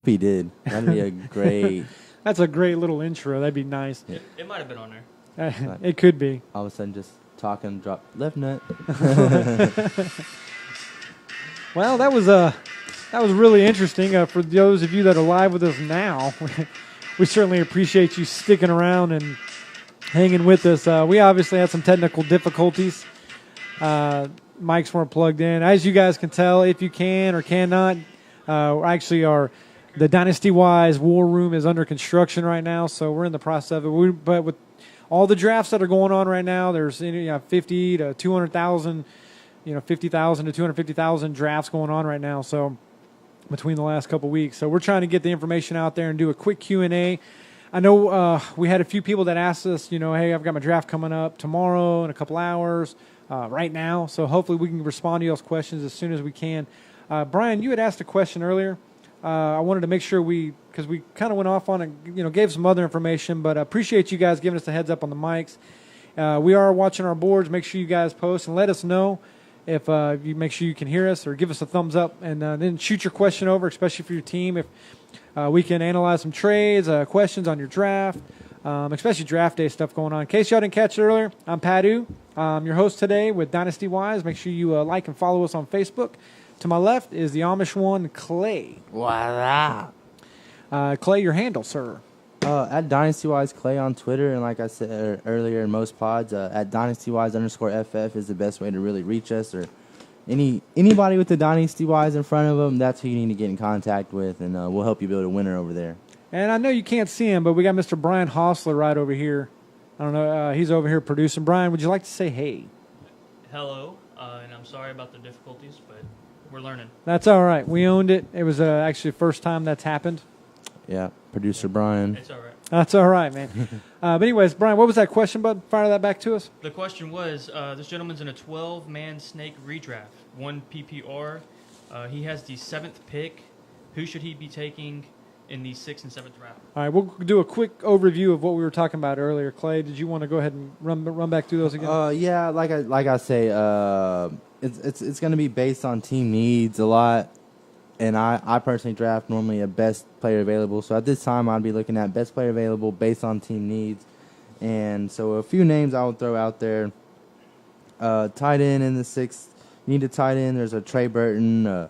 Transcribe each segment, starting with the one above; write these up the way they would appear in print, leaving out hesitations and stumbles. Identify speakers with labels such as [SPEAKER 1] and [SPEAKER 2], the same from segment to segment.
[SPEAKER 1] He did. That'd be a great.
[SPEAKER 2] That's a great little intro. That'd be nice.
[SPEAKER 1] Yeah.
[SPEAKER 3] It might have been on there.
[SPEAKER 2] It could be.
[SPEAKER 1] All of a sudden, just talking, drop left nut.
[SPEAKER 2] Well, that was really interesting. For those of you that are live with us now, we certainly appreciate you sticking around and hanging with us. We obviously had some technical difficulties. Mics weren't plugged in. As you guys can tell, if you can or cannot, the Dynasty-wise war room is under construction right now, so we're in the process of it. But with all the drafts that are going on right now, there's 50 to 200,000, 50,000 to 250,000 drafts going on right now. So between the last couple weeks, so we're trying to get the information out there and do a quick Q&A. I know we had a few people that asked us, hey, I've got my draft coming up tomorrow in a couple hours, right now. So hopefully we can respond to y'all's questions as soon as we can. Brian, you had asked a question earlier. I wanted to make sure because we kind of went off on it, gave some other information, but I appreciate you guys giving us a heads up on the mics. We are watching our boards. Make sure you guys post and let us know if you make sure you can hear us or give us a thumbs up, and then shoot your question over, especially for your team. If we can analyze some trades, questions on your draft, especially draft day stuff going on. In case y'all didn't catch it earlier, I'm Padu. I'm your host today with Dynasty Wise. Make sure you like and follow us on Facebook. To my left is the Amish one, Clay.
[SPEAKER 1] Voila.
[SPEAKER 2] Clay, your handle, sir.
[SPEAKER 1] At DynastyWise Clay on Twitter, and like I said earlier in most pods, at DynastyWise_FF is the best way to really reach us, or anybody with the DynastyWise in front of them. That's who you need to get in contact with, and we'll help you build a winner over there. And
[SPEAKER 2] I know you can't see him, but we got Mr. Brian Hostler right over here. I don't know. He's over here producing. Brian, would you like to say hey?
[SPEAKER 3] Hello, and I'm sorry about the difficulties, but we're learning.
[SPEAKER 2] That's all right. We owned it. It was actually the first time that's happened.
[SPEAKER 1] Yeah, producer Brian.
[SPEAKER 3] It's all right.
[SPEAKER 2] That's all right, man. But anyways, Brian, what was that question, bud? Fire that back to us.
[SPEAKER 3] The question was, this gentleman's in a 12-man snake redraft, 1 PPR. He has the 7th pick. Who should he be taking in the 6th and 7th round?
[SPEAKER 2] All right, we'll do a quick overview of what we were talking about earlier. Clay, did you want to go ahead and run back through those again?
[SPEAKER 1] Yeah, like I say, it's going to be based on team needs a lot, and I personally draft normally a best player available. So at this time, I'd be looking at best player available based on team needs, and so a few names I would throw out there. Tight end in the 6th, you need a tight end. There's a Trey Burton,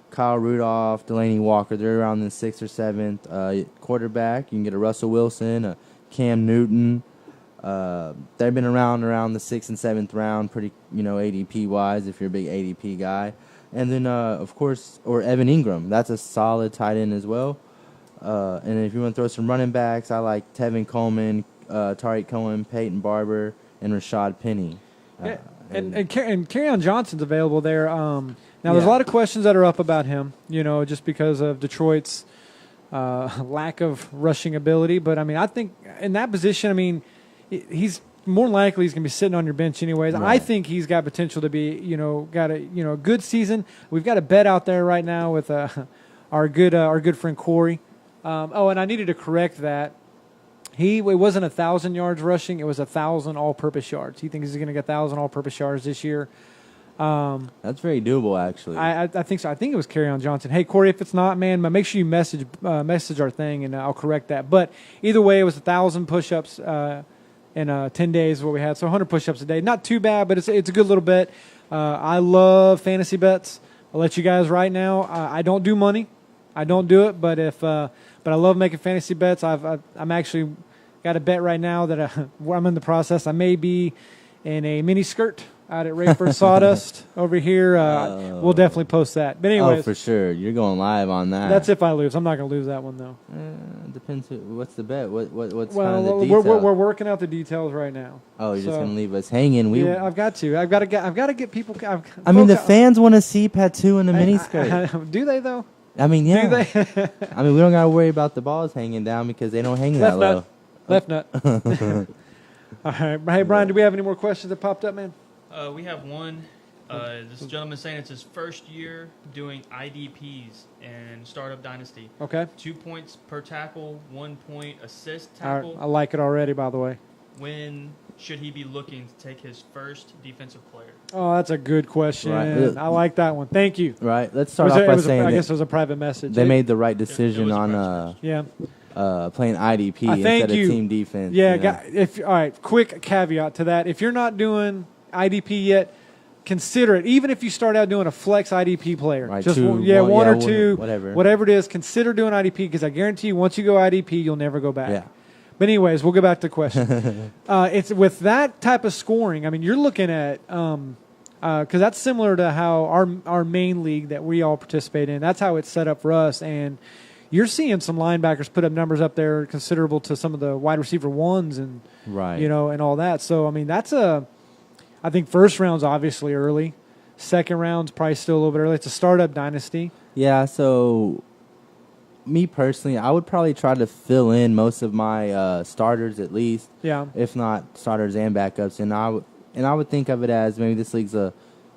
[SPEAKER 1] Kyle Rudolph, Delaney Walker. They're around the 6th or 7th. Quarterback, you can get a Russell Wilson, a Cam Newton. They've been around the 6th and 7th round, pretty, ADP wise, if you're a big ADP guy. And then, of course, or Evan Ingram. That's a solid tight end as well. And if you want to throw some running backs, I like Tevin Coleman, Tariq Cohen, Peyton Barber, and Rashad Penny.
[SPEAKER 2] Yeah. And Kerryon Johnson's available there. Now, there's a lot of questions that are up about him, just because of Detroit's lack of rushing ability. But, I think in that position, he's more likely he's going to be sitting on your bench anyways. Right. I think he's got potential to be, got a good season. We've got a bet out there right now with our good friend Corey. And I needed to correct that. It wasn't 1,000 yards rushing. It was 1,000 all-purpose yards. He thinks he's going to get 1,000 all-purpose yards this year.
[SPEAKER 1] That's very doable, actually.
[SPEAKER 2] I think so. I think it was Kerryon Johnson. Hey, Corey, if it's not, man, make sure you message our thing, and I'll correct that. But either way, it was 1,000 push-ups in 10 days is what we had. So 100 push-ups a day. Not too bad, but it's a good little bet. I love fantasy bets. I'll let you guys right now. I don't do money. I don't do it, but but I love making fantasy bets. I'm actually got a bet right now that I'm in the process. I may be in a mini skirt out at Rayford Sawdust over here. We'll definitely post that. But anyways,
[SPEAKER 1] for sure, you're going live on that.
[SPEAKER 2] That's if I lose. I'm not going to lose that one though.
[SPEAKER 1] Depends. What's the bet? What's
[SPEAKER 2] well,
[SPEAKER 1] kind of the detail?
[SPEAKER 2] We're working out the details right now.
[SPEAKER 1] Oh, you're just going to leave us hanging.
[SPEAKER 2] Yeah, I've got to get people.
[SPEAKER 1] The fans want to see Patu in the mini skirt.
[SPEAKER 2] Do they though?
[SPEAKER 1] Yeah.
[SPEAKER 2] Do they?
[SPEAKER 1] We don't got to worry about the balls hanging down because they don't hang that low.
[SPEAKER 2] Left nut. All right. Hey, Brian, do we have any more questions that popped up, man?
[SPEAKER 3] We have one. This gentleman saying it's his first year doing IDPs in Startup Dynasty.
[SPEAKER 2] Okay.
[SPEAKER 3] 2 points per tackle, 1 point assist tackle.
[SPEAKER 2] I like it already, by the way.
[SPEAKER 3] when should he be looking to take his first defensive player?
[SPEAKER 2] Oh, that's a good question.
[SPEAKER 1] Right.
[SPEAKER 2] I like that one. Thank you.
[SPEAKER 1] Right. Let's start off by saying
[SPEAKER 2] I guess it was a private message.
[SPEAKER 1] they made the right
[SPEAKER 3] It
[SPEAKER 1] decision
[SPEAKER 3] was a
[SPEAKER 1] on
[SPEAKER 3] private
[SPEAKER 1] playing IDP
[SPEAKER 2] I thank
[SPEAKER 1] instead of
[SPEAKER 2] you.
[SPEAKER 1] team defense.
[SPEAKER 2] Yeah.
[SPEAKER 1] you know?
[SPEAKER 2] All right. Quick caveat to that: if you're not doing IDP yet, consider it. Even if you start out doing a flex IDP player,
[SPEAKER 1] Right,
[SPEAKER 2] just
[SPEAKER 1] two,
[SPEAKER 2] one
[SPEAKER 1] yeah,
[SPEAKER 2] or two,
[SPEAKER 1] whatever
[SPEAKER 2] it is, consider doing IDP because I guarantee you, once you go IDP, you'll never go back.
[SPEAKER 1] Yeah.
[SPEAKER 2] But anyways, we'll go back to the question. It's with that type of scoring. I mean, you're looking at because that's similar to how our main league that we all participate in. That's how it's set up for us, and you're seeing some linebackers put up numbers up there considerable to some of the wide receiver ones and
[SPEAKER 1] Right.
[SPEAKER 2] and all that. So I mean, I think first round's obviously early. Second round's probably still a little bit early. It's a startup dynasty.
[SPEAKER 1] Yeah, so me personally, I would probably try to fill in most of my starters at least,
[SPEAKER 2] Yeah.
[SPEAKER 1] if not starters and backups. And I would think of it as maybe this league's a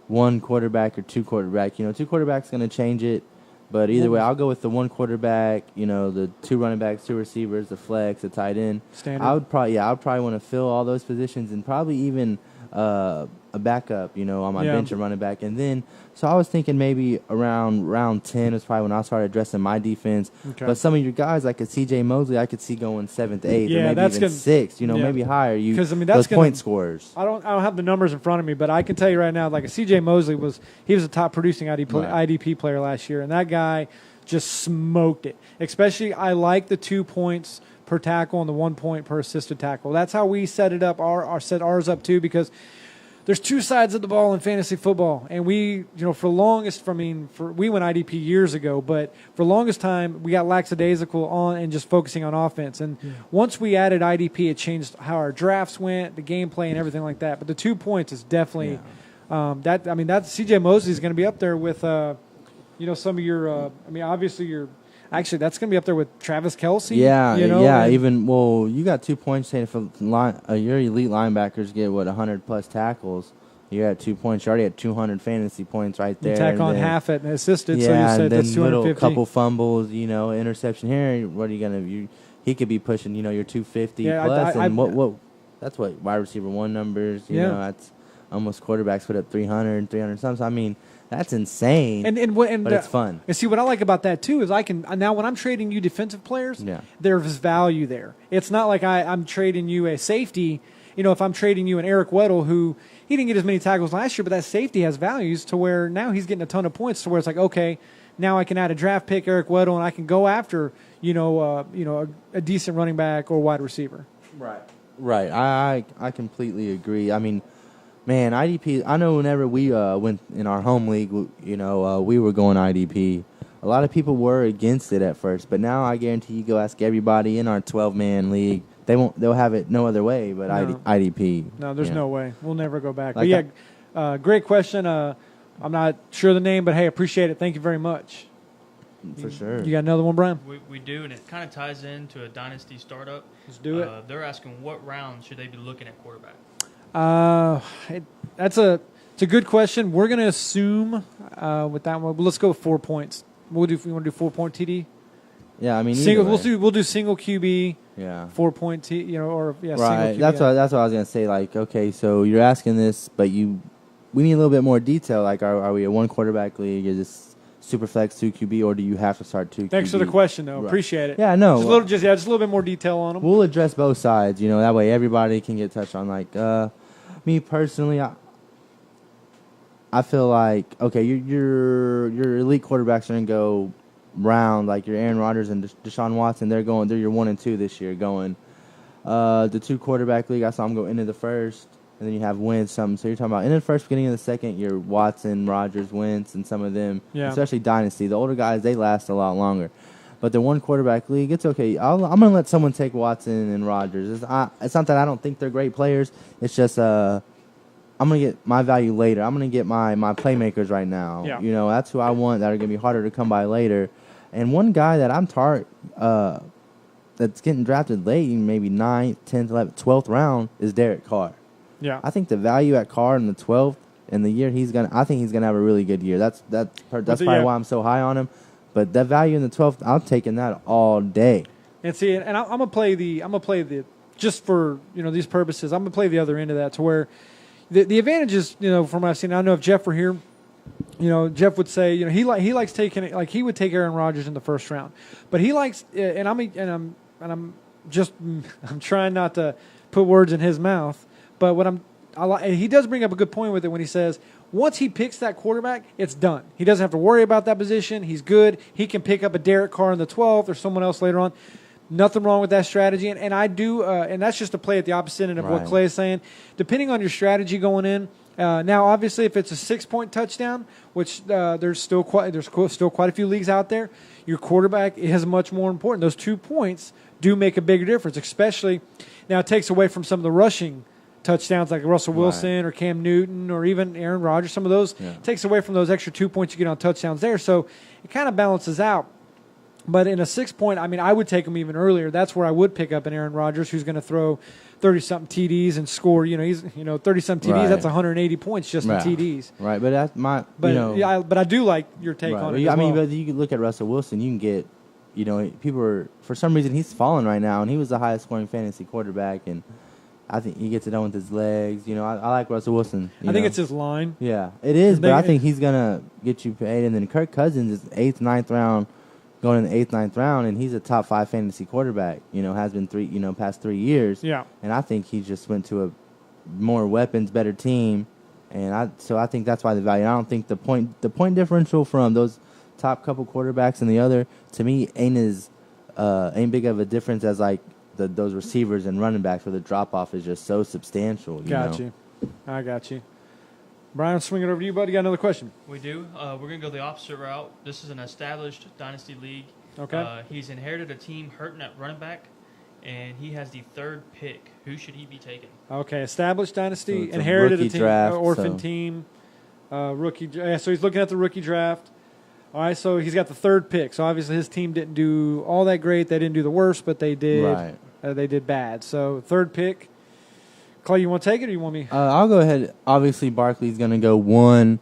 [SPEAKER 1] one quarterback or two quarterback. You know, two quarterbacks going to change it, but either way, I'll go with the one quarterback. You know, the two running backs, two receivers, the flex, the tight end.
[SPEAKER 2] Standard.
[SPEAKER 1] I would probably want to fill all those positions and probably even a backup, you know, on my bench and running back. And then, so I was thinking maybe around round 10 is probably when I started addressing my defense.
[SPEAKER 2] Okay.
[SPEAKER 1] But some of your guys, like a CJ Mosley, I could see going 7th, 8th,
[SPEAKER 2] Yeah,
[SPEAKER 1] or maybe
[SPEAKER 2] that's
[SPEAKER 1] even
[SPEAKER 2] gonna-
[SPEAKER 1] 6th, you know,
[SPEAKER 2] yeah.
[SPEAKER 1] maybe higher.
[SPEAKER 2] Because, I mean,
[SPEAKER 1] those
[SPEAKER 2] that's gonna-
[SPEAKER 1] point scorers.
[SPEAKER 2] I don't have the numbers in front of me, but I can tell you right now, like a CJ Mosley was a top producing IDP player last year, and that guy just smoked it. Especially, I like the 2 points per tackle and the 1 point per assisted tackle. That's how we set it up. Set ours up too, because there's two sides of the ball in fantasy football, and we, for longest, we went IDP years ago, but for longest time we got lackadaisical on and just focusing on offense. And once we added IDP, it changed how our drafts went, the gameplay, and everything like that. But the 2 points is definitely that CJ Mosley is going to be up there with some of your. Obviously your. Actually, that's going to be up there with Travis Kelce.
[SPEAKER 1] Yeah,
[SPEAKER 2] and,
[SPEAKER 1] you got 2 points saying if your elite linebackers get 100 plus tackles, you're at 2 points. You already had 200 fantasy points right there.
[SPEAKER 2] You tack
[SPEAKER 1] and
[SPEAKER 2] on
[SPEAKER 1] then,
[SPEAKER 2] half it and assisted,
[SPEAKER 1] yeah,
[SPEAKER 2] so you said
[SPEAKER 1] and
[SPEAKER 2] that's
[SPEAKER 1] then little
[SPEAKER 2] 250.
[SPEAKER 1] couple fumbles, interception here. What are you gonna? He could be pushing, your 250 plus, and what? That's what wide receiver one numbers. You know, that's almost quarterbacks put up 300 something. I mean, that's insane. But it's fun.
[SPEAKER 2] And see, what I like about that too is I can now when I'm trading you defensive players, there's value there. It's not like I'm trading you a safety. If I'm trading you an Eric Weddle who he didn't get as many tackles last year, but that safety has values to where now he's getting a ton of points to where it's like, okay, now I can add a draft pick, Eric Weddle, and I can go after a decent running back or wide receiver.
[SPEAKER 1] Right. I completely agree. I mean, man, IDP, I know whenever we went in our home league, we were going IDP. A lot of people were against it at first, but now I guarantee you go ask everybody in our 12-man league. They'll have it no other way but IDP.
[SPEAKER 2] No, there's no way. We'll never go back.
[SPEAKER 1] Like
[SPEAKER 2] but great question. I'm not sure the name, but hey, appreciate it. Thank you very much.
[SPEAKER 1] For sure.
[SPEAKER 2] You got another one, Brian?
[SPEAKER 3] We do, and it kind of ties into a dynasty startup.
[SPEAKER 2] Let's do it.
[SPEAKER 3] They're asking what round should they be looking at quarterback?
[SPEAKER 2] It's a good question. We're going to assume with that one. Let's go with 4 points. We want to do 4 point TD.
[SPEAKER 1] Yeah, I mean,
[SPEAKER 2] single. We'll do single QB.
[SPEAKER 1] Yeah.
[SPEAKER 2] 4 point T.
[SPEAKER 1] Right.
[SPEAKER 2] Single QB.
[SPEAKER 1] That's what I was gonna say. Like, okay, so you're asking this, but we need a little bit more detail. Like, are we a one quarterback league? Is this super flex 2 QB, or do you have to start 2 QB?
[SPEAKER 2] Thanks for the question, though.
[SPEAKER 1] Right.
[SPEAKER 2] Appreciate it.
[SPEAKER 1] Yeah, no.
[SPEAKER 2] Just a little bit more detail on them.
[SPEAKER 1] We'll address both sides. That way everybody can get touched on. Like, me personally, I feel like okay, your elite quarterbacks are gonna go round, like your Aaron Rodgers and Deshaun Watson. They're your 1 and 2 this year going. The 2 quarterback league, I saw them go into the first, and then you have Wentz. So you're talking about into the first, beginning of the second, your Watson, Rodgers, Wentz, and some of them, especially Dynasty. The older guys, they last a lot longer. But the 1 quarterback league, it's okay. I'm going to let someone take Watson and Rodgers. It's not that I don't think they're great players. It's just I'm going to get my value later. I'm going to get my playmakers right now.
[SPEAKER 2] Yeah.
[SPEAKER 1] That's who I want that are going to be harder to come by later. And one guy that I'm that's getting drafted late, maybe 9th, 10th, 11th, 12th round, is Derek Carr.
[SPEAKER 2] Yeah.
[SPEAKER 1] I think the value at Carr in the 12th and the year I think he's gonna have a really good year. That's probably why I'm so high on him. But that value in the 12th, I'm taking that all day.
[SPEAKER 2] And see, and I'm gonna play the just for these purposes, I'm going to play the other end of that to where the advantage is, from what I've seen. I know if Jeff were here, Jeff would say, he likes taking it, like he would take Aaron Rodgers in the first round, but he likes, I'm trying not to put words in his mouth, but and he does bring up a good point with it when he says once he picks that quarterback, it's done. He doesn't have to worry about that position. He's good. He can pick up a Derek Carr in the 12th or someone else later on. Nothing wrong with that strategy, and I do, and that's just to play at the opposite end of what Clay is saying. Depending on your strategy going in, now obviously if it's a 6-point touchdown, which there's still quite a few leagues out there, your quarterback is much more important. Those 2 points do make a bigger difference, especially now it takes away from some of the rushing touchdowns like Russell Wilson or Cam Newton or even Aaron Rodgers. Some of those takes away from those extra 2 points you get on touchdowns there, so it kind of balances out. But in a 6-point, I would take him even earlier. That's where I would pick up an Aaron Rodgers who's going to throw 30-something TDs and score. He's 30-something TDs. That's 180 points just in TDs.
[SPEAKER 1] Right, but that's my.
[SPEAKER 2] But I do like your take on it.
[SPEAKER 1] But you can look at Russell Wilson. You can get, people are, for some reason he's falling right now, and he was the highest scoring fantasy quarterback, and I think he gets it done with his legs. I like Russell Wilson.
[SPEAKER 2] I think it's his line.
[SPEAKER 1] Yeah, it is, but I think he's gonna get you paid. And then Kirk Cousins is 8th, 9th round. Going in the 8th, 9th round, and he's a top 5 fantasy quarterback. Has been past 3 years.
[SPEAKER 2] Yeah,
[SPEAKER 1] and I think he just went to a more weapons, better team, and I think that's why the value. I don't think the point differential from those top couple quarterbacks and the other, to me, ain't big of a difference as like those receivers and running backs where the drop off is just so substantial.
[SPEAKER 2] I got you. Brian, swing it over to you, buddy. Got another question?
[SPEAKER 3] We do. We're going to go the opposite route. This is an established Dynasty league.
[SPEAKER 2] Okay.
[SPEAKER 3] He's inherited a team hurting at running back, and he has the 3rd pick. Who should he be taking?
[SPEAKER 2] Okay, established Dynasty,
[SPEAKER 1] so
[SPEAKER 2] inherited a team,
[SPEAKER 1] draft,
[SPEAKER 2] orphan team, rookie. So he's looking at the rookie draft. All right, so he's got the 3rd pick. So obviously his team didn't do all that great. They didn't do the worst, but they did.
[SPEAKER 1] Right.
[SPEAKER 2] They did bad. So 3rd pick. Clay, you want to take it or you want me?
[SPEAKER 1] I'll go ahead. Obviously, Barkley's going to go 1.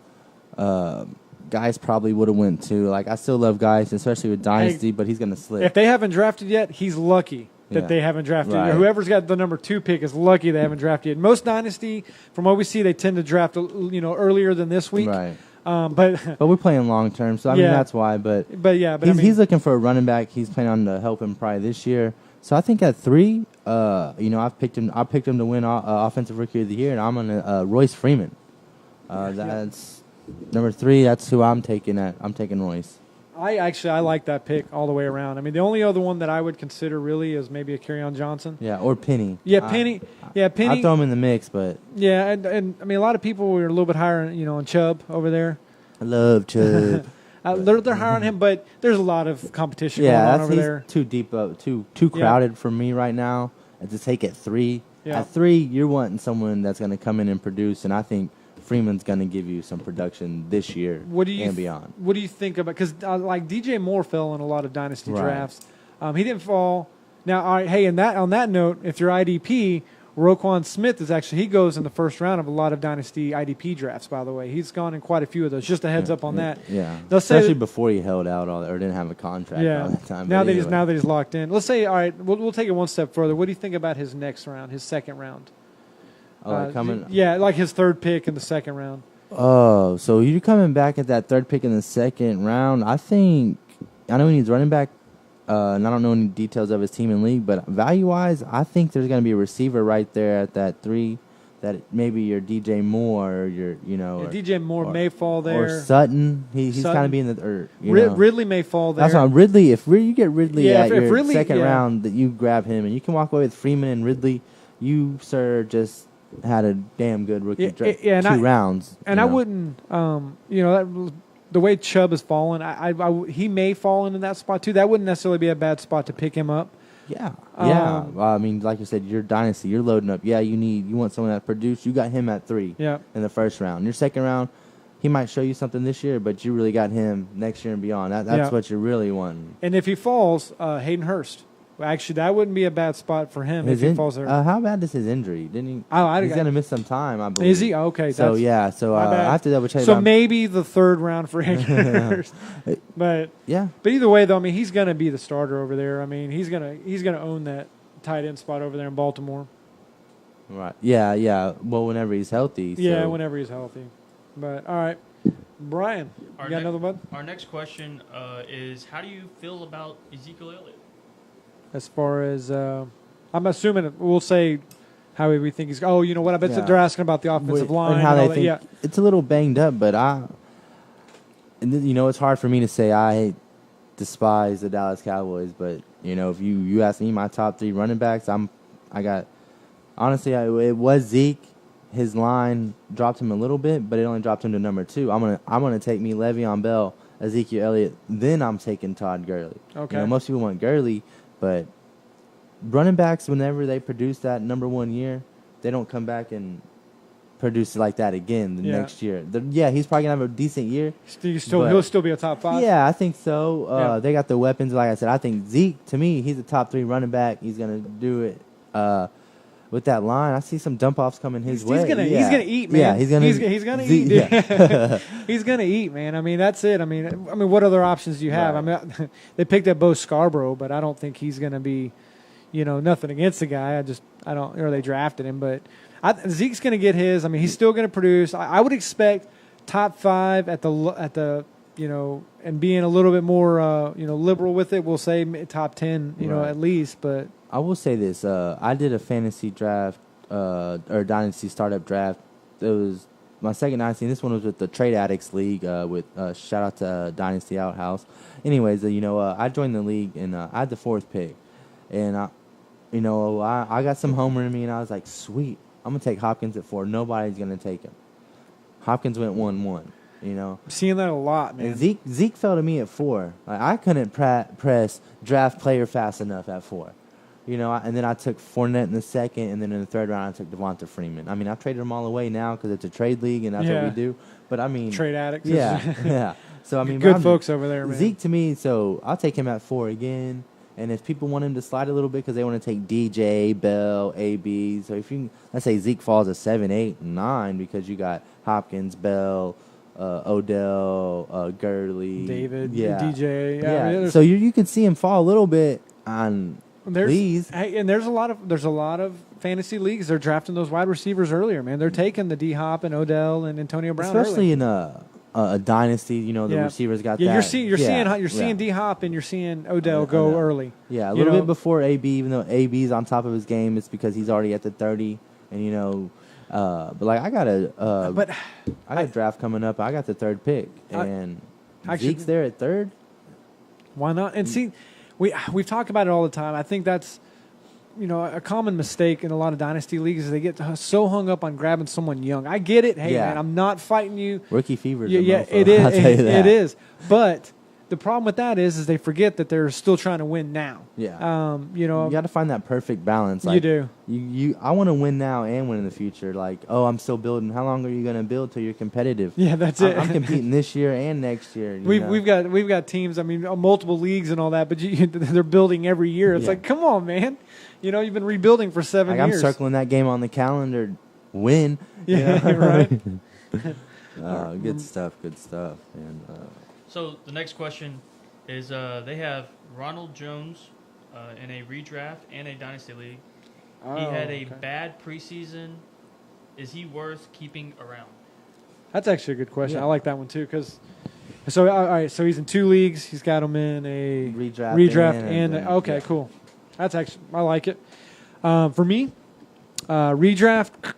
[SPEAKER 1] Guys probably would have went 2. Like, I still love Guys, especially with Dynasty, but he's going to slip.
[SPEAKER 2] If they haven't drafted yet, he's lucky that they haven't drafted yet. Whoever's got the number 2 pick is lucky they haven't drafted yet. Most Dynasty, from what we see, they tend to draft earlier than this week.
[SPEAKER 1] Right.
[SPEAKER 2] But
[SPEAKER 1] we're playing long term, so I mean that's why. But he's looking for a running back. He's planning on to help him probably this year. So I think at 3, I've picked him. I picked him to win Offensive Rookie of the Year, and I'm on Royce Freeman. That's number 3. That's who I'm taking. I'm taking Royce.
[SPEAKER 2] I like that pick all the way around. I mean, the only other one that I would consider really is maybe a Kerryon Johnson.
[SPEAKER 1] Yeah, or Penny.
[SPEAKER 2] Yeah, Penny. Penny.
[SPEAKER 1] I throw him in the mix, but
[SPEAKER 2] yeah, and I mean, a lot of people were a little bit higher, on Chubb over there.
[SPEAKER 1] I love Chubb.
[SPEAKER 2] They're higher on him, but there's a lot of competition going on over there.
[SPEAKER 1] Too deep, too crowded for me right now. And to take at 3, at 3, you're wanting someone that's going to come in and produce, and I think Freeman's going to give you some production this year and beyond.
[SPEAKER 2] What do you think about? Because like DJ Moore fell in a lot of dynasty drafts. He didn't fall. Now, all right, hey, on that note, if you're IDP, Roquan Smith he goes in the first round of a lot of dynasty IDP drafts. By the way, he's gone in quite a few of those. Just a heads up on that.
[SPEAKER 1] Yeah, especially before he held out or didn't have a contract all that time.
[SPEAKER 2] Now that he's locked in. Let's say, all right, we'll take it one step further. What do you think about his next round, his second round? Like his 3rd pick in the second round.
[SPEAKER 1] Oh, so you're coming back at that 3rd pick in the second round. I know he needs running back. And I don't know any details of his team and league, but value-wise, I think there's going to be a receiver right there at that 3 that maybe your DJ Moore or
[SPEAKER 2] DJ Moore may fall there.
[SPEAKER 1] Or Sutton. He's kind of being
[SPEAKER 2] Ridley may fall there.
[SPEAKER 1] That's why Ridley. If you get Ridley at your second round, that you grab him and you can walk away with Freeman and Ridley, you just had a damn good rookie draft. 2 rounds.
[SPEAKER 2] And I wouldn't, the way Chubb has fallen, he may fall into that spot too. That wouldn't necessarily be a bad spot to pick him up.
[SPEAKER 1] Yeah. Well, I mean, like you said, you're Dynasty. You're loading up. Yeah, you want someone that produce. You got him at 3 in the first round. Your second round, he might show you something this year, but you really got him next year and beyond. That's what you're really wanting.
[SPEAKER 2] And if he falls, Hayden Hurst. Well, actually, that wouldn't be a bad spot for him if he falls there.
[SPEAKER 1] How bad is his injury? Didn't he? He's going to miss some time, I believe.
[SPEAKER 2] Is he? Okay.
[SPEAKER 1] So I have to double check.
[SPEAKER 2] So maybe the 3rd round for Hayden Hurst. But either way, though, I mean, he's going to be the starter over there. I mean, he's going to own that tight end spot over there in Baltimore.
[SPEAKER 1] Right. Yeah, yeah. Well, whenever he's healthy.
[SPEAKER 2] Yeah,
[SPEAKER 1] so.
[SPEAKER 2] whenever he's healthy. But, all right. Brian, you got another one?
[SPEAKER 3] Our next question is, how do you feel about Ezekiel Elliott?
[SPEAKER 2] As far as, I'm assuming we'll say how we think he's. Oh, you know what? I bet they're asking about the offensive line
[SPEAKER 1] and how
[SPEAKER 2] and all
[SPEAKER 1] they
[SPEAKER 2] that.
[SPEAKER 1] think
[SPEAKER 2] Yeah.
[SPEAKER 1] it's a little banged up, but it's hard for me to say I despise the Dallas Cowboys, but if you ask me my top 3 running backs, honestly, it was Zeke. His line dropped him a little bit, but it only dropped him to number 2. I'm gonna take me Le'Veon Bell, Ezekiel Elliott, then I'm taking Todd Gurley.
[SPEAKER 2] Okay.
[SPEAKER 1] Most people want Gurley, but running backs, whenever they produce that number 1 year, they don't come back and produce it like that again the next year. He's probably gonna have a decent year.
[SPEAKER 2] He'll still be a top 5.
[SPEAKER 1] Yeah, I think so. They got the weapons. Like I said, I think Zeke, to me, he's a top 3 running back. He's gonna do it. With that line, I see some dump offs coming his way.
[SPEAKER 2] He's gonna eat, man.
[SPEAKER 1] Yeah, he's gonna
[SPEAKER 2] eat.
[SPEAKER 1] Yeah.
[SPEAKER 2] He's gonna eat, man. I mean, that's it. I mean, what other options do you have?
[SPEAKER 1] Right.
[SPEAKER 2] I mean, they picked up Bo Scarborough, but I don't think he's gonna be, nothing against the guy. Or they drafted him, but Zeke's gonna get his. I mean, he's still gonna produce. I would expect top 5 at the and being a little bit more liberal with it. We'll say top 10,
[SPEAKER 1] Right.
[SPEAKER 2] at least, but.
[SPEAKER 1] I will say this. I did a fantasy draft or dynasty startup draft. It was my second dynasty. This one was with the Trade Addicts League with shout out to Dynasty Outhouse. Anyways, I joined the league and I had the 4th pick. And, I got some homer in me and I was like, sweet, I'm going to take Hopkins at 4. Nobody's going to take him. Hopkins went 1-1.
[SPEAKER 2] I'm seeing that a lot, man.
[SPEAKER 1] And Zeke fell to me at 4. Like, I couldn't press draft player fast enough at 4. And then I took Fournette in the 2nd, and then in the 3rd round I took Devonta Freeman. I mean, I've traded them all away now because it's a trade league, and that's what we do. But, I mean...
[SPEAKER 2] Trade addicts.
[SPEAKER 1] Yeah, yeah. So, I mean...
[SPEAKER 2] Good folks over there, man.
[SPEAKER 1] Zeke, to me, so I'll take him at 4 again. And if people want him to slide a little bit because they want to take DJ, Bell, AB, so if you... Let's say Zeke falls to 7, 8, and 9 because you got Hopkins, Bell... Odell, Gurley,
[SPEAKER 2] David,
[SPEAKER 1] DJ,
[SPEAKER 2] yeah.
[SPEAKER 1] So you can see him fall a little bit on these.
[SPEAKER 2] Hey, and there's a lot of fantasy leagues. They're drafting those wide receivers earlier, man. They're taking the D Hop and Odell and Antonio Brown,
[SPEAKER 1] especially
[SPEAKER 2] early.
[SPEAKER 1] In a dynasty. The receivers got that.
[SPEAKER 2] You're seeing D Hop and you're seeing Odell go early.
[SPEAKER 1] Yeah, a little bit before AB. Even though AB's on top of his game, it's because he's already at the 30, and but like I got a draft coming up. I got the 3rd pick, and Zeke's there at 3rd.
[SPEAKER 2] Why not? And see, we've talked about it all the time. I think that's a common mistake in a lot of dynasty leagues is they get so hung up on grabbing someone young. I get it. Hey, man, I'm not fighting you.
[SPEAKER 1] Rookie fever.
[SPEAKER 2] Yeah, it is.
[SPEAKER 1] I'll tell you that.
[SPEAKER 2] It is. But the problem with that is they forget that they're still trying to win now.
[SPEAKER 1] Yeah. You got to find that perfect balance. Like,
[SPEAKER 2] you do.
[SPEAKER 1] I want to win now and win in the future. Like, I'm still building. How long are you going to build till you're competitive?
[SPEAKER 2] Yeah, that's it.
[SPEAKER 1] I'm competing this year and next year.
[SPEAKER 2] We've got teams. I mean, multiple leagues and all that, but they're building every year. It's like, come on, man. You've been rebuilding for 7 years.
[SPEAKER 1] I'm circling that game on the calendar. Win.
[SPEAKER 2] Yeah, right.
[SPEAKER 1] Good stuff. Good stuff. And.
[SPEAKER 3] So the next question is they have Ronald Jones in a redraft and a dynasty league. He had a bad preseason. Is he worth keeping around?
[SPEAKER 2] That's actually a good question.
[SPEAKER 1] Yeah.
[SPEAKER 2] I like that one too because. So all right, so he's in 2 leagues. He's got him in a
[SPEAKER 1] redraft
[SPEAKER 2] and okay, cool. That's actually I like it. For me, redraft.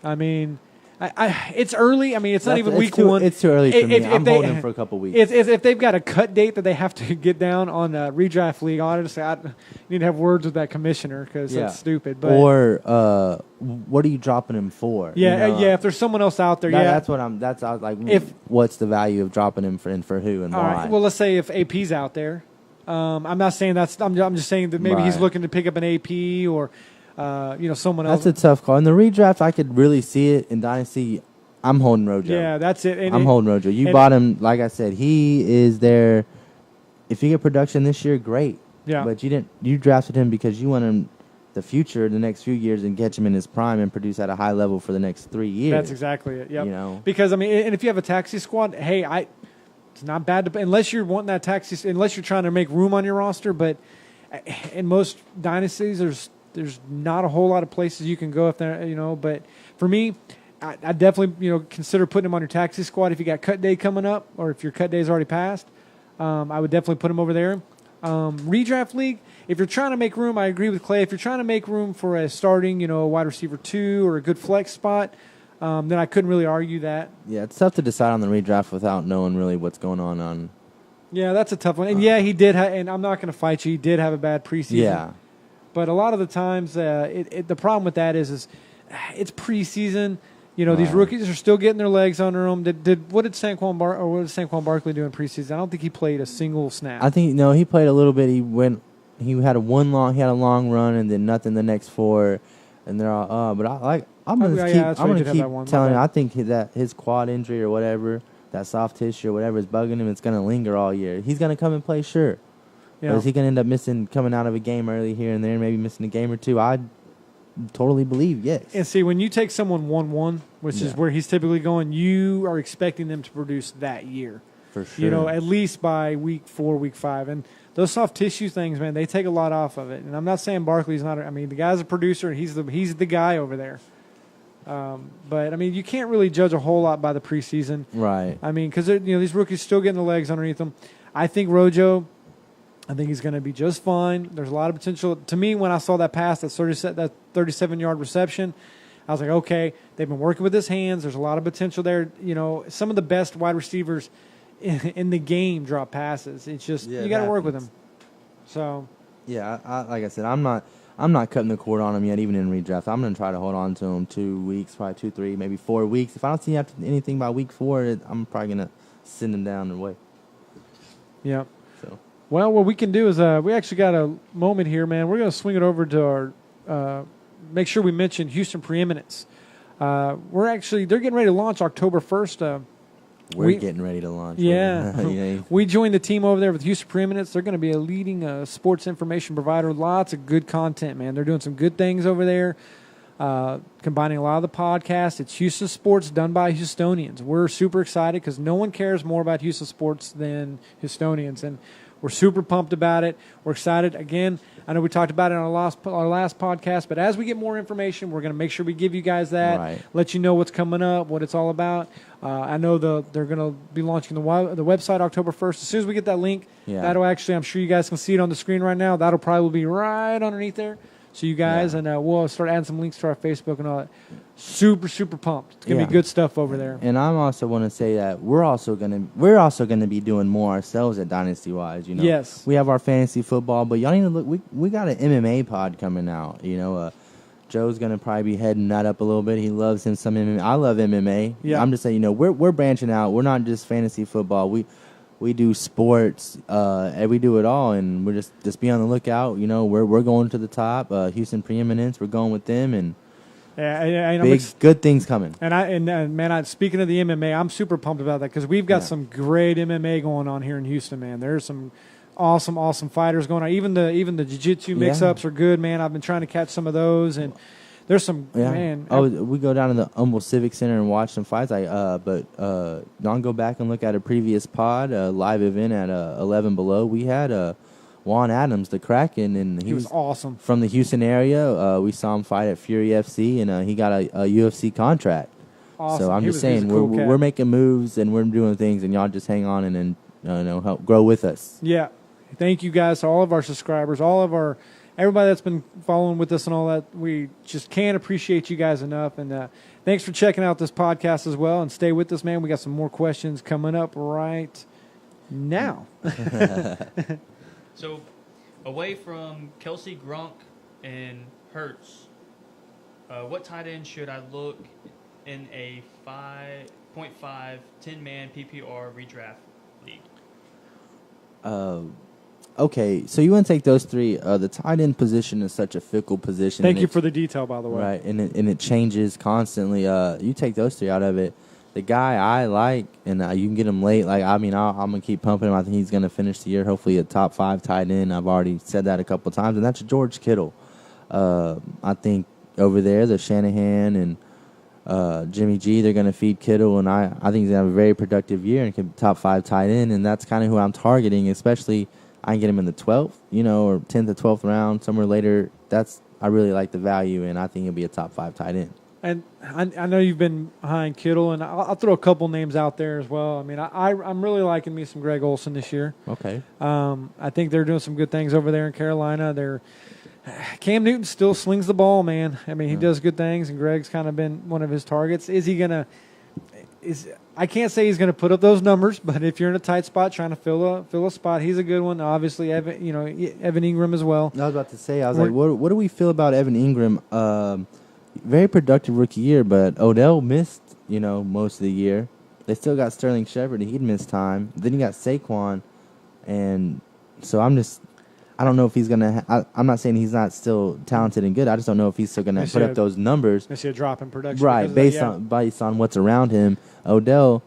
[SPEAKER 2] I mean. It's early. I mean, it's not even week 1.
[SPEAKER 1] It's too early for me. I'm holding him for a couple weeks.
[SPEAKER 2] If they've got a cut date that they have to get down on a redraft league, honestly, I need to have words with that commissioner because that's stupid. But
[SPEAKER 1] or what are you dropping him for?
[SPEAKER 2] Yeah, If there's someone else out there,
[SPEAKER 1] that's what I'm. I was like, what's the value of dropping him for who and why?
[SPEAKER 2] Right, well, let's say if AP's out there, I'm not saying that's. I'm just saying that maybe he's looking to pick up an AP or. Someone else.
[SPEAKER 1] That's a tough call. In the redraft, I could really see it. In Dynasty, I'm holding Rojo.
[SPEAKER 2] Yeah, that's it.
[SPEAKER 1] I'm holding Rojo. You bought him, like I said, he is there. If you get production this year, great.
[SPEAKER 2] Yeah.
[SPEAKER 1] But you drafted him because you want him the future, the next few years, and catch him in his prime and produce at a high level for the next 3 years.
[SPEAKER 2] That's exactly it. Yep. Because, I mean, and if you have a taxi squad, hey, it's not bad to, unless you're wanting that taxi, unless you're trying to make room on your roster, but in most dynasties, there's there's not a whole lot of places you can go if they're, but for me, I definitely, consider putting him on your taxi squad if you got cut day coming up or if your cut day's already passed. I would definitely put him over there. Redraft league, if you're trying to make room, I agree with Clay. If you're trying to make room for a starting, a wide receiver 2 or a good flex spot, then I couldn't really argue that.
[SPEAKER 1] Yeah, it's tough to decide on the redraft without knowing really what's going on.
[SPEAKER 2] Yeah, that's a tough one. And he did and I'm not going to fight you, he did have a bad preseason.
[SPEAKER 1] Yeah.
[SPEAKER 2] But a lot of the times, the problem with that is it's preseason. These rookies are still getting their legs under them. What did Saquon Barkley do in preseason? I don't think he played a single snap.
[SPEAKER 1] I think he played a little bit. He had a long run and then nothing the next 4, and they're all. But I'm gonna keep telling you. I think that his quad injury or whatever, that soft tissue or whatever is bugging him. It's gonna linger all year. He's gonna come and play, sure. Yeah. Or is he gonna end up coming out of a game early here and there, maybe missing a game or two? I totally believe, yes.
[SPEAKER 2] And see, when you take someone 1-1, which is where he's typically going, you are expecting them to produce that year.
[SPEAKER 1] For sure.
[SPEAKER 2] At least by week 4, week 5. And those soft tissue things, man, they take a lot off of it. And I'm not saying Barkley's not. The guy's a producer, and he's the guy over there. But you can't really judge a whole lot by the preseason,
[SPEAKER 1] right?
[SPEAKER 2] Because these rookies still getting the legs underneath them. I think Rojo. I think he's going to be just fine. There's a lot of potential. To me, when I saw that pass, that 37-yard reception, I was like, okay, they've been working with his hands. There's a lot of potential there. Some of the best wide receivers in the game drop passes. It's just you got to work with them. So,
[SPEAKER 1] yeah, like I said, I'm not cutting the cord on him yet, even in redraft. I'm going to try to hold on to him 2 weeks, probably 2, 3, maybe 4 weeks. If I don't see anything by week 4, I'm probably going to send him down and wait.
[SPEAKER 2] Yeah.
[SPEAKER 1] So.
[SPEAKER 2] Well, what we can do is we actually got a moment here, man. We're going to swing it over to our make sure we mention Houston Preeminence. They're getting ready to launch October 1st.
[SPEAKER 1] We're getting ready to launch.
[SPEAKER 2] Yeah. We joined the team over there with Houston Preeminence. They're going to be a leading sports information provider. Lots of good content, man. They're doing some good things over there, combining a lot of the podcasts. It's Houston Sports done by Houstonians. We're super excited because no one cares more about Houston sports than Houstonians, and we're super pumped about it. We're excited. Again, I know we talked about it on our last podcast, but as we get more information, we're going to make sure we give you guys that, let you know what's coming up, what it's all about. I know they're going to be launching the website October 1st. As soon as we get that link, that'll actually, I'm sure you guys can see it on the screen right now. That'll probably be right underneath there. So you guys, and we'll start adding some links to our Facebook and all that. Super, super pumped. It's gonna be good stuff over there.
[SPEAKER 1] And I also want to say that we're also gonna be doing more ourselves at Dynasty Wise.
[SPEAKER 2] Yes,
[SPEAKER 1] we have our fantasy football, but y'all need to look. We got an MMA pod coming out. Joe's gonna probably be heading that up a little bit. He loves him some MMA. I love MMA. Yeah, I'm just saying. We're branching out. We're not just fantasy football. We do sports, and we do it all, and we're just be on the lookout. We're going to the top. Houston Preeminence, we're going with them, and good things coming.
[SPEAKER 2] And speaking of the MMA, I'm super pumped about that because we've got some great MMA going on here in Houston, man. There's some awesome fighters going on. Even the jiu-jitsu mix-ups are good, man. I've been trying to catch some of those, and there's some man.
[SPEAKER 1] Oh, we go down to the Humble Civic Center and watch some fights. Don't go back and look at a previous pod, live event at 11 Below. We had Juan Adams, the Kraken, and
[SPEAKER 2] he was awesome
[SPEAKER 1] from the Houston area. We saw him fight at Fury FC, and he got a UFC contract.
[SPEAKER 2] Awesome.
[SPEAKER 1] So I'm just saying, we're making moves and we're doing things, and y'all just hang on and help grow with us.
[SPEAKER 2] Yeah, thank you guys, all of our subscribers, everybody that's been following with us and all that. We just can't appreciate you guys enough. And thanks for checking out this podcast as well. And stay with us, man. We got some more questions coming up right now.
[SPEAKER 3] So, away from Kelsey, Gronk, and Hurts, what tight end should I look in a 5.5 10-man PPR redraft league?
[SPEAKER 1] Okay, so you want to take those three. The tight end position is such a fickle position.
[SPEAKER 2] Thank you for the detail, by the way.
[SPEAKER 1] Right, and it changes constantly. You take those three out of it. The guy I like, and you can get him late. I'm going to keep pumping him. I think he's going to finish the year, hopefully a top 5 tight end. I've already said that a couple times, and that's George Kittle. I think over there, the Shanahan and Jimmy G, they're going to feed Kittle, and I think he's going to have a very productive year and can be top 5 tight end, and that's kind of who I'm targeting, especially I can get him in the 12th, or 10th or 12th round, somewhere later. I really like the value, and I think he'll be a top 5 tight end.
[SPEAKER 2] And I know you've been behind Kittle, and I'll throw a couple names out there as well. I mean, I'm really liking me some Greg Olsen this year.
[SPEAKER 1] Okay.
[SPEAKER 2] I think they're doing some good things over there in Carolina. Cam Newton still slings the ball, man. I mean, he does good things, and Greg's kind of been one of his targets. I can't say he's going to put up those numbers, but if you're in a tight spot trying to fill a spot, he's a good one. Obviously, Evan Ingram as well.
[SPEAKER 1] I was about to say, what do we feel about Evan Ingram? Very productive rookie year, but Odell missed, most of the year. They still got Sterling Shepard, and he'd missed time. Then you got Saquon, and so I don't know if he's going to I'm not saying he's not still talented and good. I just don't know if he's still going to put up those numbers.
[SPEAKER 2] I see a drop in production.
[SPEAKER 1] Right, based on what's around him. Odell,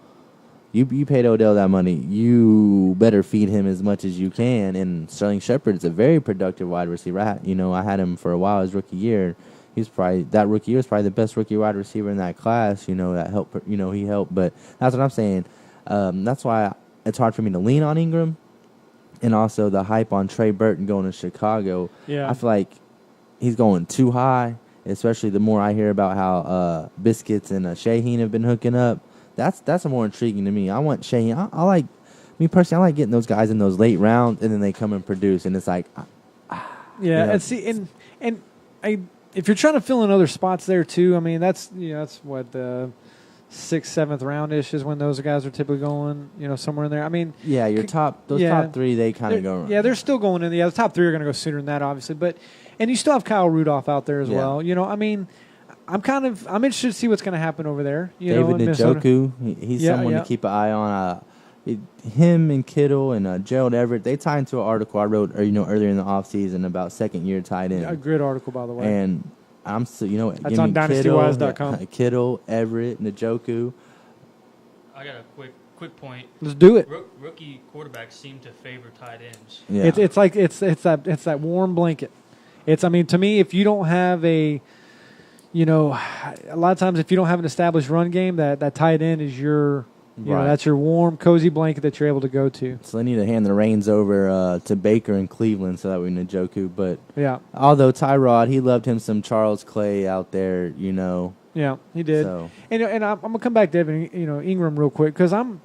[SPEAKER 1] you paid Odell that money. You better feed him as much as you can. And Sterling Shepard is a very productive wide receiver. I had him for a while his rookie year. That rookie year was probably the best rookie wide receiver in that class. That helped. He helped. But that's what I'm saying. That's why it's hard for me to lean on Ingram, and also the hype on Trey Burton going to Chicago.
[SPEAKER 2] Yeah,
[SPEAKER 1] I feel like he's going too high. Especially the more I hear about how Biscuits and Shaheen have been hooking up. That's more intriguing to me. I want Shaheen. I like me personally. I like getting those guys in those late rounds, and then they come and produce, and it's like,
[SPEAKER 2] and see, if you're trying to fill in other spots there too, I mean that's what the 6th, 7th round-ish is when those guys are typically going, somewhere in there. I mean,
[SPEAKER 1] your top 3, they kind of go.
[SPEAKER 2] Yeah, they're still going in. The top 3 are going to go sooner than that, obviously, and you still have Kyle Rudolph out there as well. I mean, I'm interested to see what's going to happen over there.
[SPEAKER 1] David Njoku, he's someone to keep an eye on. Him and Kittle and Gerald Everett, they tie into an article I wrote, earlier in the offseason about second-year tight end.
[SPEAKER 2] A great article, by the way.
[SPEAKER 1] And I'm so
[SPEAKER 2] that's on DynastyWise.com.
[SPEAKER 1] Kittle, Everett, Njoku.
[SPEAKER 3] I got a quick point.
[SPEAKER 2] Let's do it.
[SPEAKER 3] Rookie quarterbacks seem to favor tight ends.
[SPEAKER 2] Yeah. It's like it's that warm blanket. To me, if you don't have a lot of times if you don't have an established run game, that tight end is your. That's your warm, cozy blanket that you're able to go to.
[SPEAKER 1] So they need to hand the reins over to Baker in Cleveland so that we Njoku. But although Tyrod, he loved him some Charles Clay out there,
[SPEAKER 2] Yeah, he did.
[SPEAKER 1] So.
[SPEAKER 2] And I'm gonna come back to Evan, Ingram real quick because I'm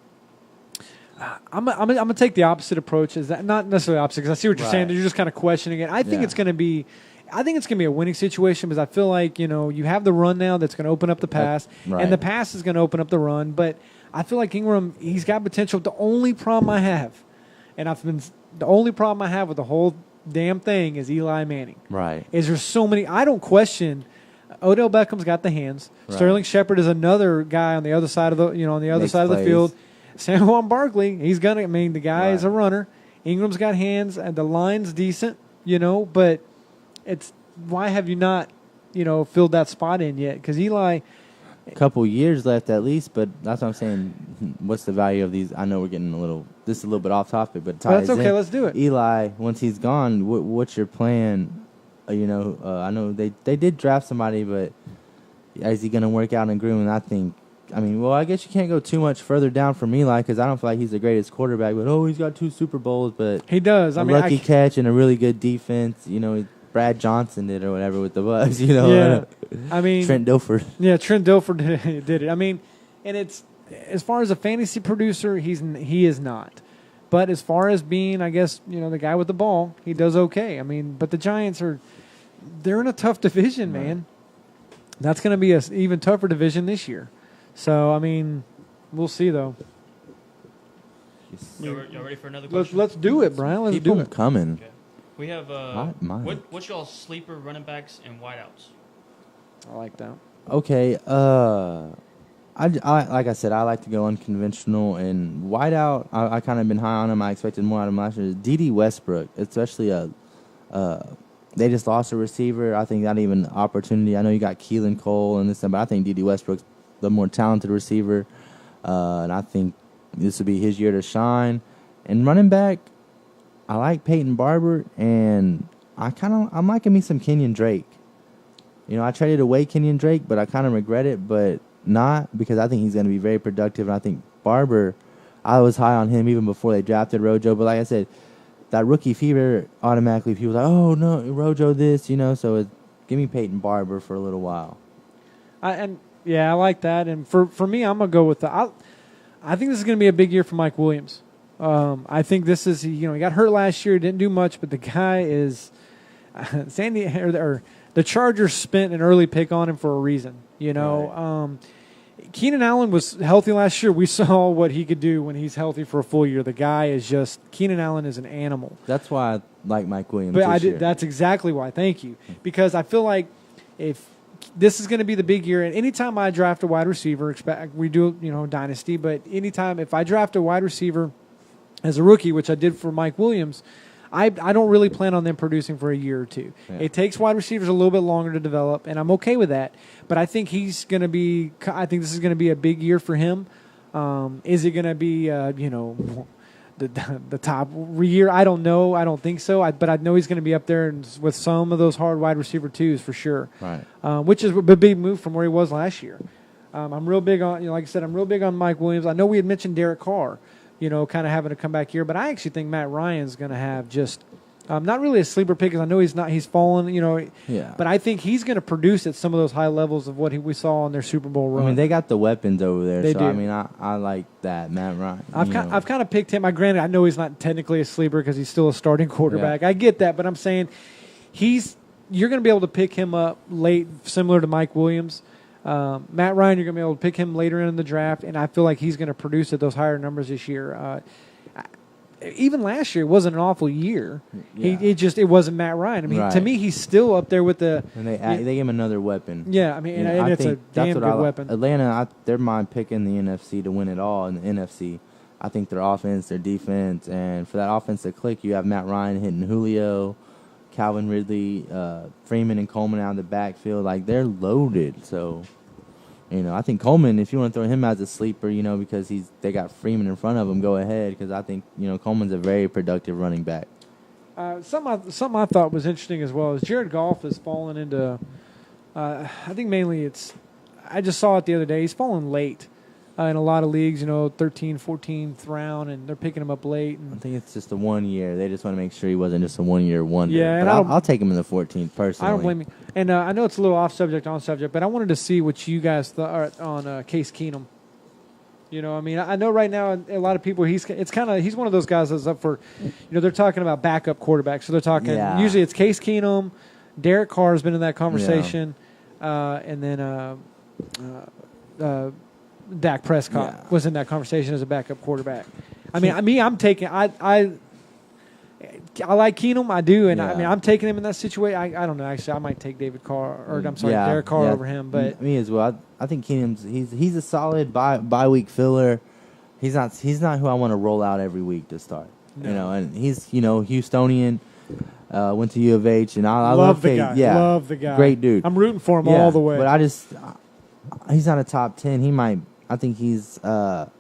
[SPEAKER 2] gonna take the opposite approach. Is that not necessarily opposite? Because I see what you're saying. You're just kind of questioning it. I think it's gonna be. I think it's going to be a winning situation because I feel like, you have the run now that's going to open up the pass, and the pass is going to open up the run. But I feel like Ingram, he's got potential. The only problem I have, the only problem I have with the whole damn thing is Eli Manning.
[SPEAKER 1] Right.
[SPEAKER 2] Is there so many, I don't question, Odell Beckham's got the hands. Right. Sterling Shepard is another guy on the other side of the field. Saquon Barkley, the guy is a runner. Ingram's got hands, and the line's decent, but it's why have you not, filled that spot in yet? Because Eli,
[SPEAKER 1] a couple years left at least, but that's what I'm saying. What's the value of these? I know we're getting a little bit off topic, but
[SPEAKER 2] that's okay. Let's do it.
[SPEAKER 1] Eli, once he's gone, what's your plan? I know they did draft somebody, but is he going to work out in Green? I guess you can't go too much further down from Eli because I don't feel like he's the greatest quarterback. But he's got 2 Super Bowls, but
[SPEAKER 2] he does.
[SPEAKER 1] Lucky catch and a really good defense. Brad Johnson did or whatever with the Bucs,
[SPEAKER 2] Yeah.
[SPEAKER 1] Trent Dilfer.
[SPEAKER 2] Yeah, Trent Dilfer did it. And it's as far as a fantasy producer, he is not. But as far as being, I guess, the guy with the ball, he does okay. But the Giants they're in a tough division, man. That's going to be an even tougher division this year. So, we'll see though.
[SPEAKER 3] Y'all ready for another question?
[SPEAKER 2] Let's do it, Brian. Let's
[SPEAKER 1] Keep
[SPEAKER 2] do
[SPEAKER 1] them
[SPEAKER 2] it.
[SPEAKER 1] coming.
[SPEAKER 3] Okay. We have what's y'all's sleeper running backs and wideouts?
[SPEAKER 2] I like that.
[SPEAKER 1] Okay, I like I said, I like to go unconventional and wideout. I kind of been high on him. I expected more out of him last year. D.D. Westbrook, especially they just lost a receiver. I think not even opportunity. I know you got Keelan Cole and this, but I think D.D. Westbrook's the more talented receiver, and I think this will be his year to shine. And running back, I like Peyton Barber, and I'm liking me some Kenyon Drake. I traded away Kenyon Drake, but I kind of regret it, but not because I think he's going to be very productive. And I think Barber, I was high on him even before they drafted Rojo. But like I said, that rookie fever automatically people like, oh no, Rojo this, so give me Peyton Barber for a little while.
[SPEAKER 2] I like that. And for me, I'm gonna go with I think this is gonna be a big year for Mike Williams. I think this is he got hurt last year, didn't do much, but the guy is the Chargers spent an early pick on him for a reason.
[SPEAKER 1] Right.
[SPEAKER 2] Keenan Allen was healthy last year. We saw what he could do when he's healthy for a full year. The guy is Keenan Allen is an animal.
[SPEAKER 1] That's why I like Mike Williams.
[SPEAKER 2] But that's exactly why. Thank you, because I feel like if this is going to be the big year, and anytime I draft a wide receiver, we do Dynasty, but anytime if I draft a wide receiver as a rookie, which I did for Mike Williams, I don't really plan on them producing for a year or two. Yeah. It takes wide receivers a little bit longer to develop, and I'm okay with that. But I think this is going to be a big year for him. Is it going to be, the top year? I don't know. I don't think so. But I know he's going to be up there with some of those hard wide receiver twos for sure.
[SPEAKER 1] Right.
[SPEAKER 2] Which is a big move from where he was last year. I'm real big on, like I said, I'm real big on Mike Williams. I know we had mentioned Derek Carr, kind of having a comeback here. But I actually think Matt Ryan's going to have just not really a sleeper pick because I know he's fallen,
[SPEAKER 1] Yeah.
[SPEAKER 2] But I think he's going to produce at some of those high levels of what we saw on their Super Bowl run.
[SPEAKER 1] I mean, they got the weapons over there.
[SPEAKER 2] They do.
[SPEAKER 1] I mean, I like that, Matt Ryan.
[SPEAKER 2] I've kind of picked him. Granted, I know he's not technically a sleeper because he's still a starting quarterback. Yeah. I get that, but I'm saying you're going to be able to pick him up late, similar to Mike Williams. Matt Ryan, you're going to be able to pick him later in the draft, and I feel like he's going to produce at those higher numbers this year. Even last year, it wasn't an awful year. Yeah. It wasn't Matt Ryan. I mean, to me, he's still up there with the.
[SPEAKER 1] And they gave him another weapon.
[SPEAKER 2] Yeah, I mean, and it's a damn good weapon.
[SPEAKER 1] Atlanta, they're mine picking the NFC to win it all in the NFC. I think their offense, their defense, and for that offense to click, you have Matt Ryan hitting Julio, Calvin Ridley, Freeman, and Coleman out of the backfield. Like, they're loaded. So, I think Coleman, if you want to throw him as a sleeper, because they got Freeman in front of him, go ahead. Because I think, Coleman's a very productive running back.
[SPEAKER 2] Something I thought was interesting as well is Jared Goff has fallen into, I think mainly I just saw it the other day. He's fallen late in a lot of leagues, 13th, 14th round, and they're picking him up late. And
[SPEAKER 1] I think it's just a 1 year. They just want to make sure he wasn't just a 1 year wonder.
[SPEAKER 2] Yeah, and
[SPEAKER 1] I'll take him in the 14th personally.
[SPEAKER 2] I don't blame you. And I know it's a little off subject, on subject, but I wanted to see what you guys thought on Case Keenum. I mean, I know right now a lot of people he's one of those guys that's up for, they're talking about backup quarterbacks. So they're talking usually it's Case Keenum, Derek Carr has been in that conversation, and then Dak Prescott was in that conversation as a backup quarterback. I mean, I'm taking I like Keenum, I do, and I mean I'm taking him in that situation. I don't know, actually, I might take Derek Carr over him, but
[SPEAKER 1] me as well. I think Keenum's he's a solid bye week filler. He's not who I want to roll out every week to start.
[SPEAKER 2] No.
[SPEAKER 1] And he's Houstonian, went to U of H, and I
[SPEAKER 2] love the guy. Yeah, love the guy.
[SPEAKER 1] Great dude.
[SPEAKER 2] I'm rooting for him all the way.
[SPEAKER 1] But he's not a top 10. I think he's a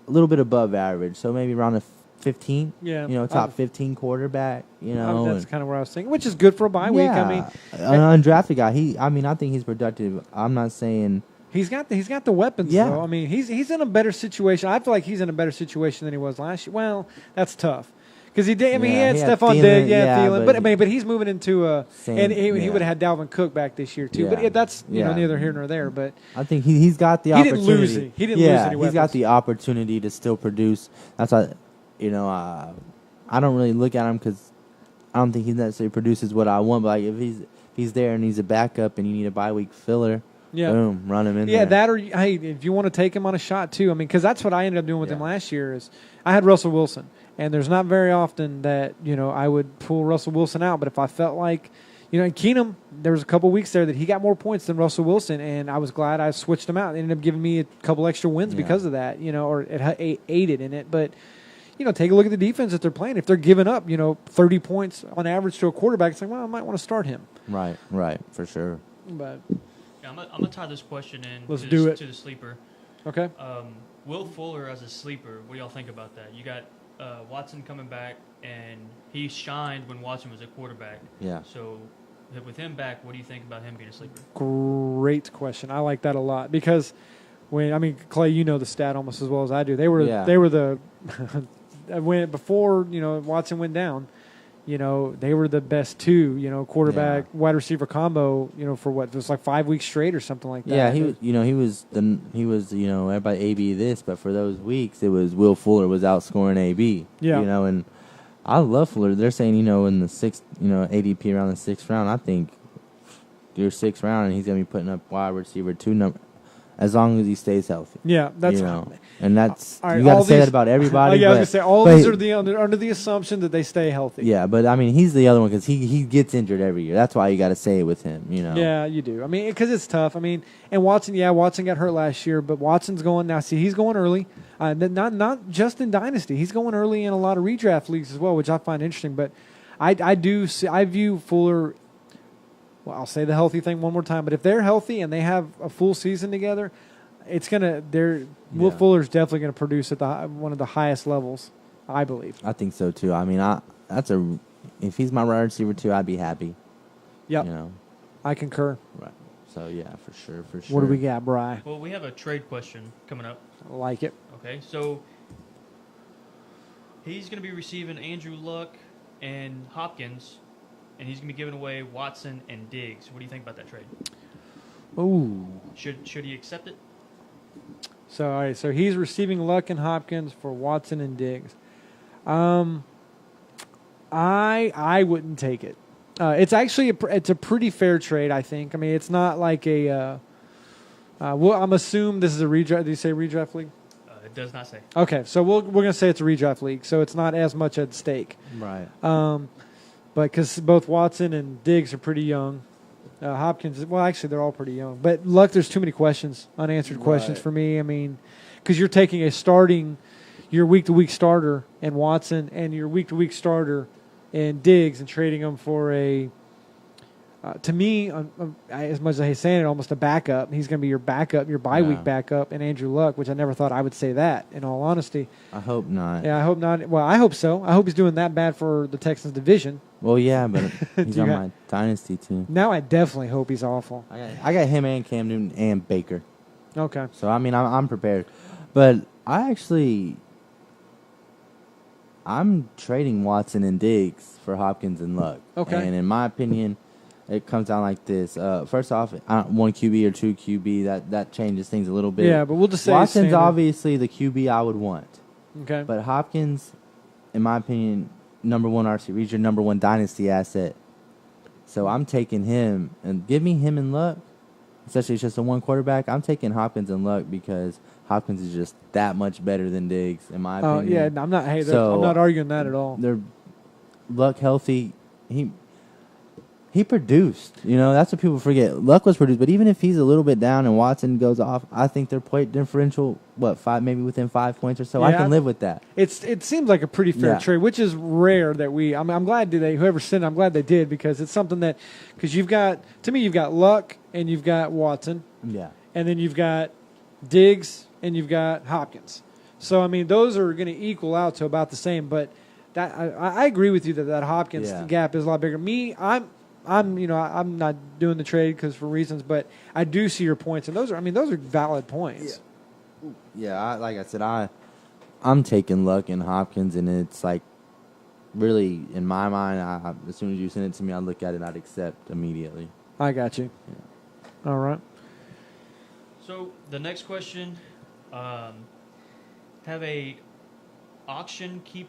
[SPEAKER 1] little bit above average, so maybe around a 15.
[SPEAKER 2] Yeah,
[SPEAKER 1] top 15 quarterback.
[SPEAKER 2] That's kind of where I was thinking, which is good for a bye week. I mean,
[SPEAKER 1] an undrafted guy. I think he's productive. I'm not saying
[SPEAKER 2] he's got the weapons.
[SPEAKER 1] Yeah.
[SPEAKER 2] Though. I mean, he's in a better situation. I feel like he's in a better situation than he was last year. Well, that's tough. Because he did. I mean, he had Stephon Diggs, Thielen, but he's moving into he would have had Dalvin Cook back this year too. But that's neither here nor there. But
[SPEAKER 1] I think he's got the opportunity.
[SPEAKER 2] He didn't lose any weapons.
[SPEAKER 1] He's got the opportunity to still produce. That's why, I don't really look at him because I don't think he necessarily produces what I want. But like if he's there and he's a backup and you need a bye week filler.
[SPEAKER 2] Yeah.
[SPEAKER 1] Boom, run him in there.
[SPEAKER 2] Yeah, that or, hey, if you want to take him on a shot too. I mean, because that's what I ended up doing with him last year is I had Russell Wilson. And there's not very often that, I would pull Russell Wilson out. But if I felt like, in Keenum, there was a couple weeks there that he got more points than Russell Wilson. And I was glad I switched him out. It ended up giving me a couple extra wins because of that, or it aided in it. But, take a look at the defense that they're playing. If they're giving up, 30 points on average to a quarterback, it's like, well, I might want to start him.
[SPEAKER 1] Right, for sure.
[SPEAKER 2] But
[SPEAKER 3] I'm going to tie this question in to the sleeper.
[SPEAKER 2] Okay.
[SPEAKER 3] Will Fuller as a sleeper, what do y'all think about that? You got Watson coming back, and he shined when Watson was a quarterback.
[SPEAKER 1] Yeah.
[SPEAKER 3] So with him back, what do you think about him being a sleeper?
[SPEAKER 2] Great question. I like that a lot because Clay, you know the stat almost as well as I do. They were the before Watson went down. they were the best two, quarterback, wide receiver combo, for what? It was like 5 weeks straight or something like that.
[SPEAKER 1] Yeah, he was everybody AB this, but for those weeks it was Will Fuller was outscoring AB.
[SPEAKER 2] Yeah.
[SPEAKER 1] And I love Fuller. They're saying, in the sixth, ADP around the 6th round, I think your 6th round and he's gonna be putting up wide receiver 2 number as long as he stays healthy.
[SPEAKER 2] Yeah, that's
[SPEAKER 1] and that's
[SPEAKER 2] right,
[SPEAKER 1] you got to say that about everybody.
[SPEAKER 2] I was gonna say all these are under the assumption that they stay healthy.
[SPEAKER 1] Yeah, but I mean he's the other one because he gets injured every year. That's why you got to say it with him.
[SPEAKER 2] Yeah, you do. I mean, because it's tough. I mean, and Watson got hurt last year, but Watson's going now. See, he's going early. Not just in Dynasty. He's going early in a lot of redraft leagues as well, which I find interesting. But I view Fuller. Well, I'll say the healthy thing one more time. But if they're healthy and they have a full season together, Will Fuller's definitely going to produce at one of the highest levels, I believe.
[SPEAKER 1] I think so too. I mean, if he's my wide receiver too, I'd be happy.
[SPEAKER 2] Yep. I concur.
[SPEAKER 1] Right. So yeah, for sure.
[SPEAKER 2] What do we got, Bri?
[SPEAKER 3] Well, we have a trade question coming up.
[SPEAKER 2] I like it.
[SPEAKER 3] Okay, so he's going to be receiving Andrew Luck and Hopkins, and he's going to be giving away Watson and Diggs. What do you think about that trade?
[SPEAKER 2] Ooh.
[SPEAKER 3] Should he accept it?
[SPEAKER 2] So all right, so he's receiving Luck and Hopkins for Watson and Diggs. I wouldn't take it. It's actually it's a pretty fair trade, I think. I mean, it's not like a. I'm assuming this is a redraft. Do you say redraft league?
[SPEAKER 3] It does not say.
[SPEAKER 2] Okay, so we're gonna say it's a redraft league, so it's not as much at stake.
[SPEAKER 1] Right.
[SPEAKER 2] But because both Watson and Diggs are pretty young, Hopkins. Well, actually, they're all pretty young. But Luck, there's too many unanswered questions for me. I mean, because you're taking your week-to-week starter and Watson and your week-to-week starter and Diggs and trading them for to me, as much as I hate saying it, almost a backup. He's going to be your backup, your bye-week backup, and Andrew Luck, which I never thought I would say that, in all honesty.
[SPEAKER 1] I hope not.
[SPEAKER 2] Yeah, I hope not. Well, I hope so. I hope he's doing that bad for the Texans division.
[SPEAKER 1] Well, yeah, but he's on my Dynasty team.
[SPEAKER 2] Now I definitely hope he's awful.
[SPEAKER 1] I got him and Cam Newton and Baker.
[SPEAKER 2] Okay.
[SPEAKER 1] So, I mean, I'm prepared. But I'm trading Watson and Diggs for Hopkins and Luck.
[SPEAKER 2] Okay.
[SPEAKER 1] And in my opinion, it comes down like this. First off, 1 QB or 2 QB, that changes things a little bit.
[SPEAKER 2] Yeah, but we'll just say
[SPEAKER 1] Watson's obviously the QB I would want.
[SPEAKER 2] Okay.
[SPEAKER 1] But Hopkins, in my opinion, number 1 RC, he's your number 1 Dynasty asset. So I'm taking him. And give me him and Luck, especially it's just a 1 quarterback. I'm taking Hopkins and Luck because Hopkins is just that much better than Diggs, in my opinion.
[SPEAKER 2] Oh, yeah, I'm not arguing that at all.
[SPEAKER 1] They're Luck healthy. He produced. That's what people forget. Luck was produced, but even if he's a little bit down and Watson goes off, I think their point differential, 5, maybe within 5 points or so. Yeah, I can live with that.
[SPEAKER 2] It seems like a pretty fair trade, which is rare that I'm glad whoever sent it, I'm glad they did because it's something that, because you've got Luck and you've got Watson.
[SPEAKER 1] Yeah.
[SPEAKER 2] And then you've got Diggs and you've got Hopkins. So, I mean, those are going to equal out to about the same, but that I agree with you that Hopkins gap is a lot bigger. Me, I'm not doing the trade because for reasons, but I do see your points, and those are valid points.
[SPEAKER 1] Yeah. Like I said, I'm taking Luck and Hopkins, and it's like really in my mind. As soon as you send it to me, I look at it, I'd accept immediately.
[SPEAKER 2] I got you.
[SPEAKER 1] Yeah.
[SPEAKER 2] All right.
[SPEAKER 3] So the next question, have a auction keeper